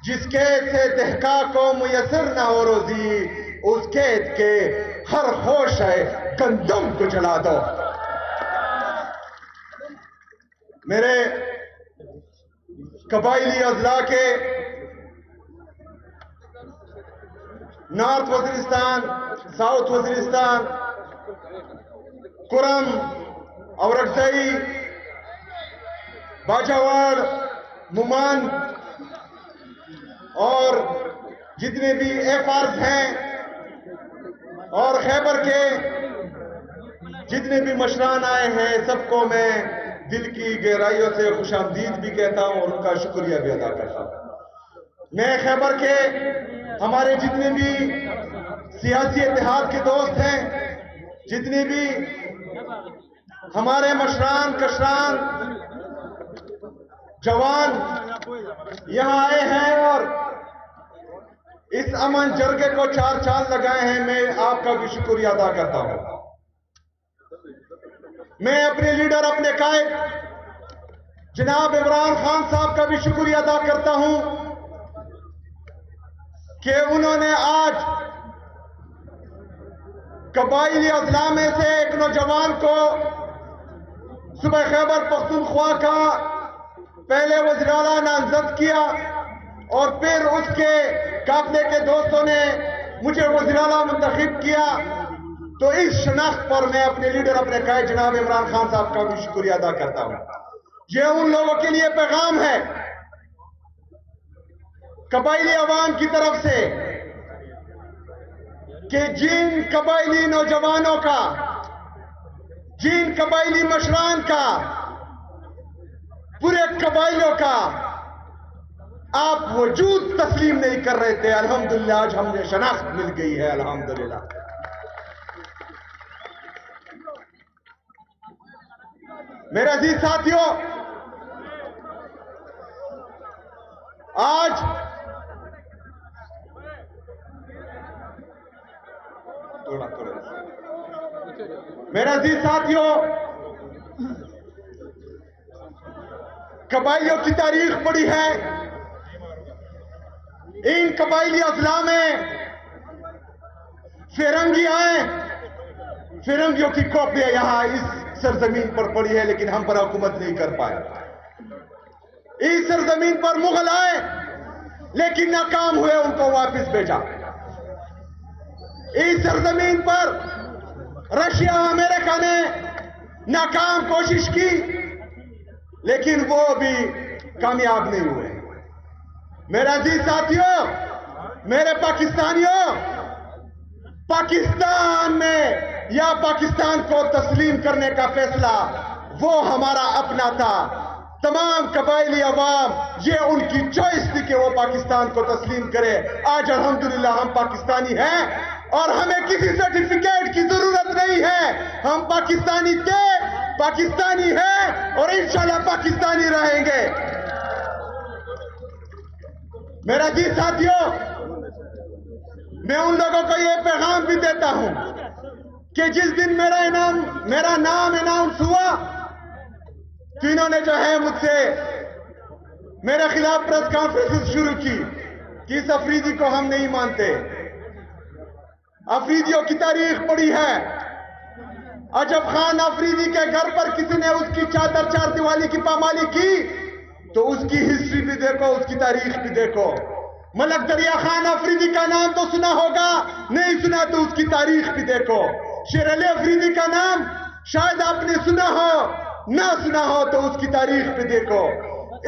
جس قید سے دہقا کو میسر نہ ہو روزی، اس قید کے ہر ہوش ہے گندم کو جلا دو۔ میرے قبائلی اضلاع کے نارتھ وزیرستان، ساؤتھ وزیرستان، کرم، اورکزئی، باجاواڑ، مومان اور جتنے بھی ایفارز ہیں اور خیبر کے جتنے بھی مشران آئے ہیں، سب کو میں دل کی گہرائیوں سے خوش آمدید بھی کہتا ہوں اور ان کا شکریہ بھی ادا کرتا ہوں۔ میں خیبر کے ہمارے جتنے بھی سیاسی اتحاد کے دوست ہیں، جتنے بھی ہمارے مشران، کشران، جوان یہاں آئے ہیں اور اس امن جرگے کو 4 چاند لگائے ہیں، میں آپ کا بھی شکریہ ادا کرتا ہوں۔ میں اپنے لیڈر، اپنے قائد جناب عمران خان صاحب کا بھی شکریہ ادا کرتا ہوں کہ انہوں نے آج قبائلی اضلاع میں سے ایک نوجوان کو صوبہ خیبر پختونخوا کا پہلے وزیر اعلیٰ نامزد کیا اور پھر اس کے قافلے کے دوستوں نے مجھے وزیر اعلیٰ منتخب کیا۔ تو اس شناخت پر میں اپنے لیڈر، اپنے قائد جناب عمران خان صاحب کا بھی شکریہ ادا کرتا ہوں۔ یہ ان لوگوں کے لیے پیغام ہے قبائلی عوام کی طرف سے کہ جن قبائلی نوجوانوں کا، جن قبائلی مشران کا، پورے قبائلیوں کا آپ وجود تسلیم نہیں کر رہے تھے، الحمدللہ آج ہمیں شناخت مل گئی ہے، الحمدللہ۔ میرے عزیز ساتھیوں، آج میرے عزیز ساتھیوں، قبائلیوں کی تاریخ پڑی ہے۔ ان قبائلی اضلاع میں فرنگی آئے، فرنگیوں کی کاپیاں یہاں اس سرزمین پر پڑی ہے، لیکن ہم پر حکومت نہیں کر پائے۔ اس سرزمین پر مغل آئے لیکن ناکام ہوئے، ان کو واپس بھیجا۔ اس سرزمین پر رشیا، امریکہ نے ناکام کوشش کی لیکن وہ بھی کامیاب نہیں ہوئے۔ میرے عزیز ساتھیوں، میرے پاکستانیوں، پاکستان میں یا پاکستان کو تسلیم کرنے کا فیصلہ وہ ہمارا اپنا تھا۔ تمام قبائلی عوام یہ ان کی چوائس تھی کہ وہ پاکستان کو تسلیم کرے۔ آج الحمدللہ ہم پاکستانی ہیں اور ہمیں کسی سرٹیفکیٹ کی ضرورت نہیں ہے۔ ہم پاکستانی تھے، پاکستانی ہیں اور انشاءاللہ پاکستانی رہیں گے۔ میرا جی ساتھیوں، میں ان لوگوں کو یہ پیغام بھی دیتا ہوں کہ جس دن میرا نام اناؤنس ہوا تو انہوں نے جو ہے مجھ سے میرے خلاف پریس کانفرنس شروع کی کہ اس افریدی کو ہم نہیں مانتے۔ افریدیوں کی تاریخ پڑی ہے۔ عجب خان افریدی کے گھر پر کسی نے اس کی چادر 4 دیوالی کی پامالی کی تو اس کی ہسٹری بھی دیکھو، اس کی تاریخ بھی دیکھو۔ ملک دریا خان افریدی کا نام تو سنا ہوگا، نہیں سنا تو اس کی تاریخ بھی دیکھو۔ شیر علی افریدی کا نام شاید آپ نے سنا ہو، نہ سنا ہو تو اس کی تاریخ بھی دیکھو۔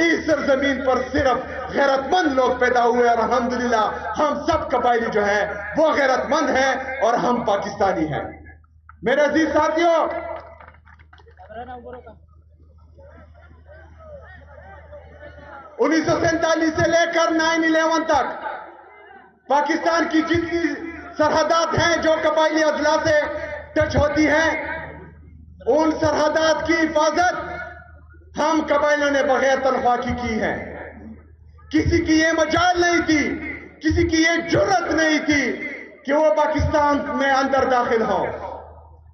اس سرزمین پر صرف غیرت مند لوگ پیدا ہوئے اور الحمدللہ ہم سب قبائلی جو ہیں وہ غیرت مند ہیں اور ہم پاکستانی ہیں۔ میرے عزیز ساتھیوں، 1947 سے لے کر 9/11 تک پاکستان کی جتنی سرحدات ہیں جو قبائلی اضلاع سے ٹچ ہوتی ہیں، ان سرحدات کی حفاظت ہم قبائلیوں نے بغیر تنخواہ کی ہے۔ کسی کی یہ مجال نہیں تھی، کسی کی یہ جرت نہیں تھی کہ وہ پاکستان میں اندر داخل ہوں،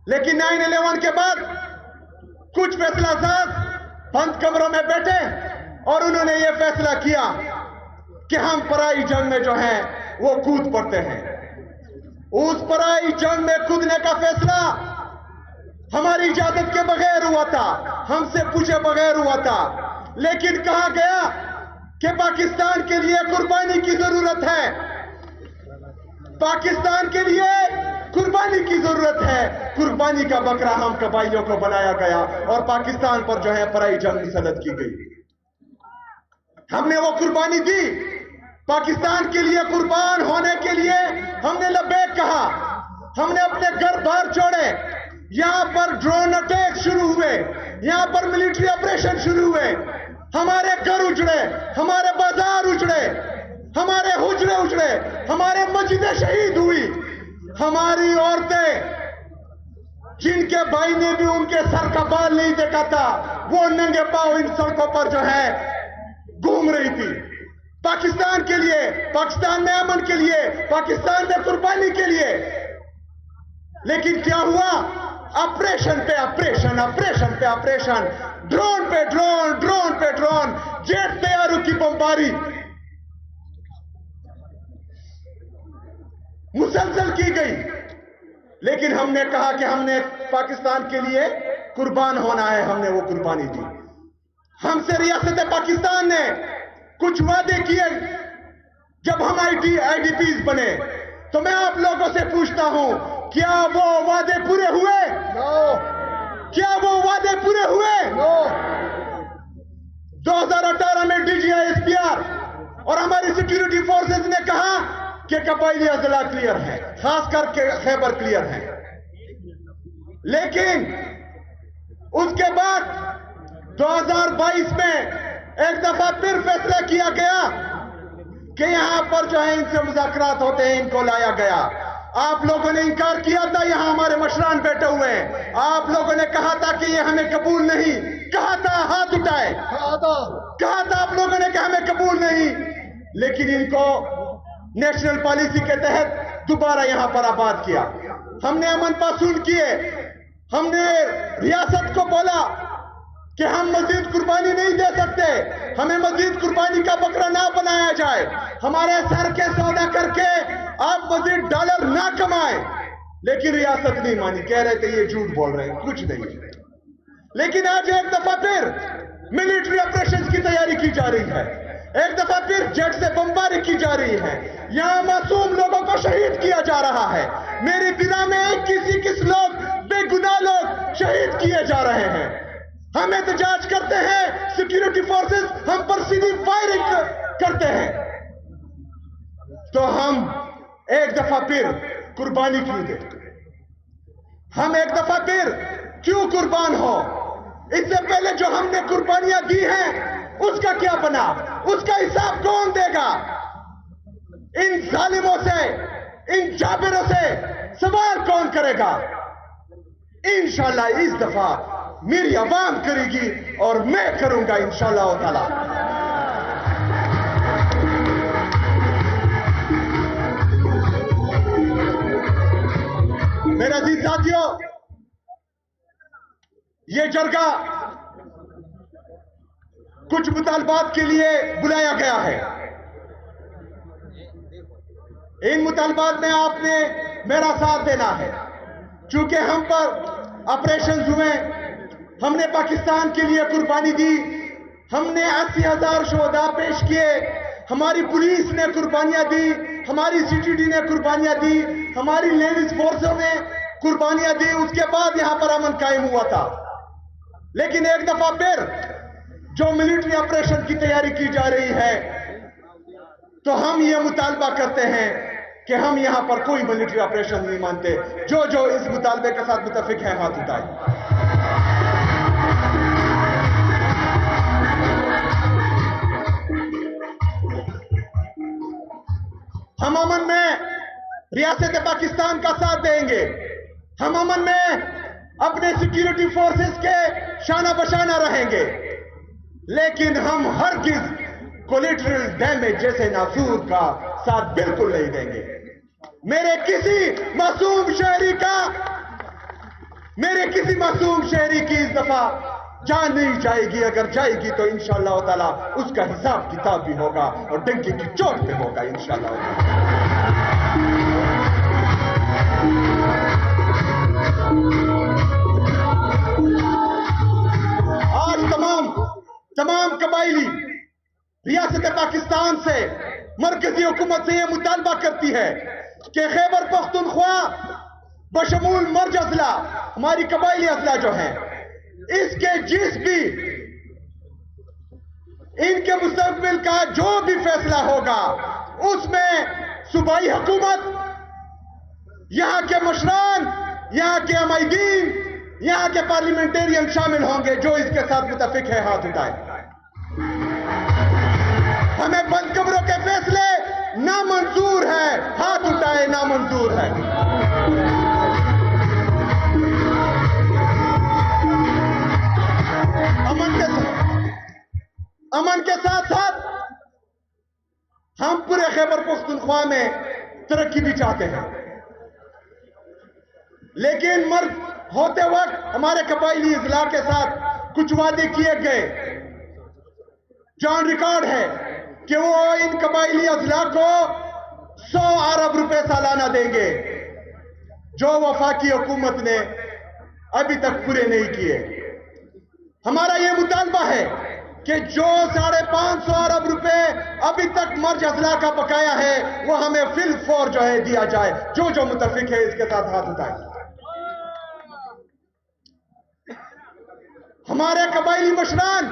لیکن 9/11 کے بعد کچھ فیصلہ ساز بند کمروں میں بیٹھے اور انہوں نے یہ فیصلہ کیا کہ ہم پرائی جنگ میں جو ہیں وہ کود پڑتے ہیں. اس پرائی جنگ میں کودنے کا فیصلہ ہماری اجازت کے بغیر ہوا تھا, ہم سے پوچھے بغیر ہوا تھا. لیکن کہا گیا کہ پاکستان کے لیے قربانی کی ضرورت ہے, پاکستان کے لیے قربانی کی ضرورت ہے. قربانی کا بکرا ہم قبائلیوں کو بنایا گیا اور پاکستان پر جو ہے پرائی جنگ مسلط کی گئی. ہم نے وہ قربانی دی, پاکستان کے لیے قربان ہونے کے لیے ہم نے لبیک کہا. ہم نے اپنے گھر بار چھوڑے, یہاں پر ڈرون اٹیک شروع ہوئے, یہاں پر ملٹری آپریشن شروع ہوئے, ہمارے گھر اجڑے, ہمارے بازار اجڑے, ہمارے حجرے اجڑے, ہمارے مسجدیں شہید ہوئی, ہماری عورتیں جن کے بھائی نے بھی ان کے سر کا بال نہیں دیکھا تھا وہ ننگے پاؤں ان سڑکوں پر جو ہے گھوم رہی تھی پاکستان کے لیے, پاکستان میں امن کے لیے, پاکستان میں قربانی کے لیے. لیکن کیا ہوا؟ آپریشن پہ آپریشن, آپریشن پہ آپریشن, ڈرون پہ ڈرون, ڈرون پہ ڈرون, جیٹ طیاروں کی بمباری مسلسل کی گئی. لیکن ہم نے کہا کہ ہم نے پاکستان کے لیے قربان ہونا ہے, ہم نے وہ قربانی دی. ہم سے ریاست پاکستان نے کچھ وعدے کیے جب ہم آئی ڈی پیز بنے, تو میں آپ لوگوں سے پوچھتا ہوں کیا وہ وعدے پورے ہوئے؟ کیا وہ وعدے پورے ہوئے؟ 2018 میں D G I S P R اور ہماری سیکیورٹی فورسز نے کہا کہ قبائلی اضلاع کلیئر ہے, خاص کر کے خیبر کلیئر ہے. لیکن اس کے بعد 2022 میں ایک دفعہ پھر فیصلہ کیا گیا کہ یہاں پر جو ہے ان سے مذاکرات ہوتے ہیں, ان کو لایا گیا. آپ لوگوں نے انکار کیا تھا, یہاں ہمارے مشران بیٹھے ہوئے ہیں, آپ لوگوں نے کہا تھا کہ یہ ہمیں قبول نہیں, کہا تھا, ہاتھ اٹھائے, کہا تھا آپ لوگوں نے کہ ہمیں قبول نہیں. لیکن ان کو نیشنل پالیسی کے تحت دوبارہ یہاں پر آباد کیا. ہم نے امن پاسون کیے, ہم نے ریاست کو بولا کہ ہم مزید قربانی نہیں دے سکتے, ہمیں مزید قربانی کا بکرا نہ بنایا جائے, ہمارے سر کے سودا کر کے آپ مزید ڈالر نہ کمائیں. لیکن ریاست نہیں مانی, کہہ رہے تھے یہ جھوٹ بول رہے ہیں, کچھ نہیں. لیکن آج ایک دفعہ پھر ملٹری آپریشن کی تیاری کی جا رہی ہے, ایک دفعہ پھر جیٹ سے بمباری کی جا رہی ہے, یہاں معصوم لوگوں کو شہید کیا جا رہا ہے. میری بنا میں 21 لوگ, بے گناہ لوگ شہید کیے جا رہے ہیں. ہم احتجاج کرتے ہیں, سیکیورٹی فورسز ہم پر سیدھی فائرنگ کرتے ہیں, تو ہم ایک دفعہ پھر قربانی کیوں دیں؟ ہم ایک دفعہ پھر کیوں قربان ہو؟ اس سے پہلے جو ہم نے قربانیاں دی ہیں اس کا کیا بنا؟ اس کا حساب کون دے گا؟ ان ظالموں سے, ان جابروں سے سوال کون کرے گا؟ انشاءاللہ اس دفعہ میری عوام کرے گی اور میں کروں گا انشاءاللہ تعالی. میرے عزیز ساتھیوں, یہ جرگہ کچھ مطالبات کے لیے بلایا گیا ہے. ان مطالبات میں آپ نے میرا ساتھ دینا ہے. چونکہ ہم پر آپریشنز ہوئے, ہم نے پاکستان کے لیے قربانی دی, ہم نے 80,000 شہداء پیش کیے, ہماری پولیس نے قربانیاں دی, ہماری سی ٹی ڈی نے قربانیاں دی, ہماری لیڈیز فورسوں نے قربانیاں دی. اس کے بعد یہاں پر امن قائم ہوا تھا. لیکن ایک دفعہ پھر جو ملٹری آپریشن کی تیاری کی جا رہی ہے, تو ہم یہ مطالبہ کرتے ہیں کہ ہم یہاں پر کوئی ملٹری آپریشن نہیں مانتے. جو اس مطالبے کے ساتھ متفق ہیں ہاتھ اٹھائیں. ہم امن میں ریاست پاکستان کا ساتھ دیں گے, ہم امن میں اپنے سیکیورٹی فورسز کے شانہ بشانہ رہیں گے, لیکن ہم ہرگز کولیٹرل ڈیمیج جیسے ناسور کا ساتھ بالکل نہیں دیں گے. میرے کسی معصوم شہری کی اس دفعہ جان نہیں جائے گی، اگر جائے گی تو انشاءاللہ تعالی اس کا حساب کتاب بھی ہوگا اور ڈنکے کی چوٹ پہ ہوگا انشاءاللہ آج تمام قبائلی ریاست پاکستان سے مرکزی حکومت سے یہ مطالبہ کرتی ہے کہ خیبر پختونخوا بشمول مرج اضلاع ہماری قبائلی اضلاع جو ہیں اس کے جس بھی ان کے مستقبل کا جو بھی فیصلہ ہوگا اس میں صوبائی حکومت، یہاں کے مشران، یہاں کے عمائدین، یہاں کے پارلیمنٹرین شامل ہوں گے۔ جو اس کے ساتھ متفق ہے ہاتھ اٹھائے۔ ہمیں بند قبروں کے فیصلے نامنظور ہے، ہاتھ اٹھائے، نامنظور ہے۔ امن کے ساتھ ساتھ ہم پورے خیبر پختونخوا میں ترقی بھی چاہتے ہیں، لیکن مرد ہوتے وقت ہمارے قبائلی اضلاع کے ساتھ کچھ وعدے کیے گئے۔ جان ریکارڈ ہے کہ وہ ان قبائلی اضلاع کو 100 ارب روپے سالانہ دیں گے، جو وفاقی حکومت نے ابھی تک پورے نہیں کیے۔ ہمارا یہ مطالبہ ہے کہ جو 550 ارب روپے ابھی تک مرج اضلاع کا بقایا ہے وہ ہمیں فی الفور جو ہے دیا جائے۔ جو متفق ہے اس کے ساتھ ہاتھ اٹھائے۔ ہمارے قبائلی مشران،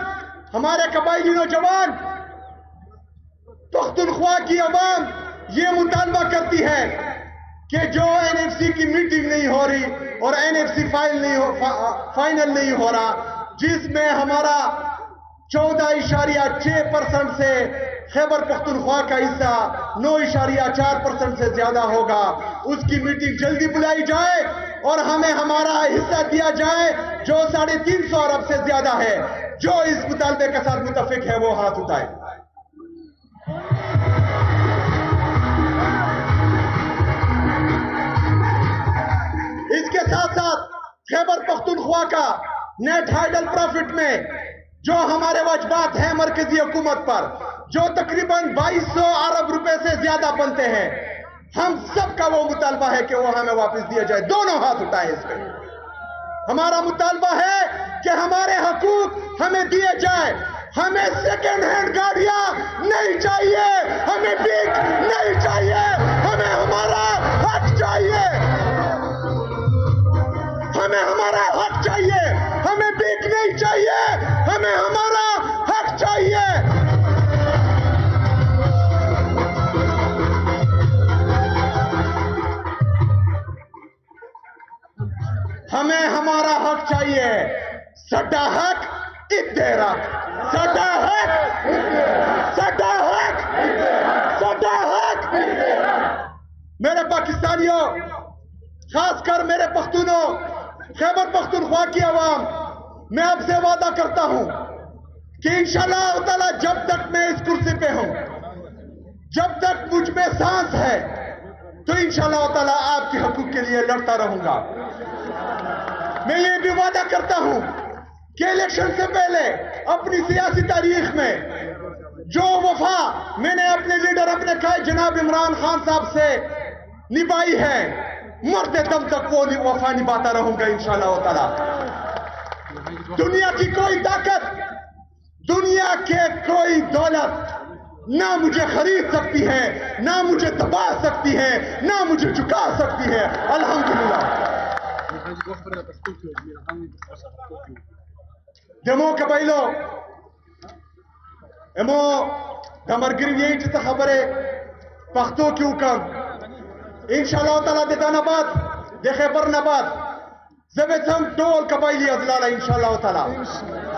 ہمارے قبائلی نوجوان، پختونخوا کی عوام یہ مطالبہ کرتی ہے کہ جو NFC کی میٹنگ نہیں ہو رہی اور NFC فائنل نہیں ہو رہا، جس میں ہمارا 14.6% سے خیبر پختونخوا کا حصہ 9.4% سے زیادہ ہوگا، اس کی میٹنگ جلدی بلائی جائے اور ہمیں ہمارا حصہ دیا جائے جو 350 ارب سے زیادہ ہے۔ جو اس مطالبے کے ساتھ متفق ہے وہ ہاتھ اٹھائے۔ اس کے ساتھ ساتھ خیبر پختونخوا کا نیٹ ہائیڈل پروفٹ میں جو ہمارے واجبات ہیں مرکزی حکومت پر، جو تقریباً 2200 ارب روپے سے زیادہ بنتے ہیں، ہم سب کا وہ مطالبہ ہے کہ وہ ہمیں واپس دیا جائے۔ دونوں ہاتھ اٹھائیں اس پہ۔ ہمارا مطالبہ ہے کہ ہمارے حقوق ہمیں دیے جائے۔ ہمیں سیکنڈ ہینڈ گاڑیاں نہیں چاہیے، ہمیں بھیک نہیں چاہیے، ہمیں ہمارا حق چاہیے، ہمیں ہمارا حق چاہیے، ہمیں بھیک نہیں چاہیے، ہمیں ہمارا حق چاہیے۔ ہمیں ہمارا حق چاہیے۔ سڈا حق ادھے رکھ، سڈا حق، سڈا حق، سڈا حق۔ میرے پاکستانیوں، خاص کر میرے پختونوں، خیبر پختونخوا کی عوام، میں آپ سے وعدہ کرتا ہوں کہ انشاءاللہ تعالی جب تک میں اس کرسی پہ ہوں، جب تک مجھ میں سانس ہے، تو انشاءاللہ تعالی آپ کے حقوق کے لیے لڑتا رہوں گا۔ میں یہ بھی وعدہ کرتا ہوں کہ الیکشن سے پہلے اپنی سیاسی تاریخ میں جو وفا میں نے اپنے لیڈر، اپنے قائد جناب عمران خان صاحب سے نبھائی ہے، مرتے دم تک وہ وفا نبھاتا رہوں گا انشاءاللہ تعالی۔ دنیا کی کوئی طاقت، دنیا کے کوئی دولت نہ مجھے خرید سکتی ہے، نہ مجھے دبا سکتی ہے، نہ مجھے جھکا سکتی ہے۔ الحمدللہ۔ دمو قبائلو امو دمرگری یہی چیز خبرے پختو کیوں کم انشاءاللہ تعالیٰ دے دانباد دے خیبر نباد زبیت ہم ٹول قبائلی اضلاع انشاءاللہ تعالیٰ،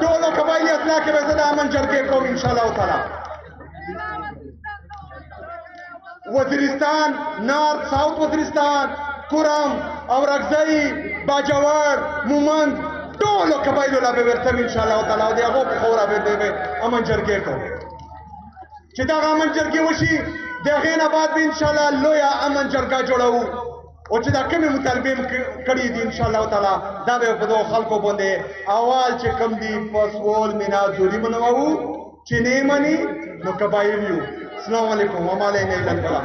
ٹول قبائلی اضلاع کے وزد آمن جرگے کو انشاءاللہ تعالیٰ، وزیرستان، نارتھ ساؤتھ وزیرستان، کرم، اورکزئی، باجوڑ، مومند، ٹولو قبائلو لابے ورتم انشاءاللہ تعالیٰ دے اگو بخورا بے دے بے امن جرگے کو چیدہ امن جرگی وشی دے غین آباد بھی انشاءاللہ لویا امن جرگا جوڑاو او چې دا کومې مطالبې کړي دي انشاءالله تعالی دا به په دغو خلکو باندې اول چې کوم دي په سول مینا زوري منوو چې نه مني نو قبایل یو. السلام علیکم وما علینا الا البلاغ.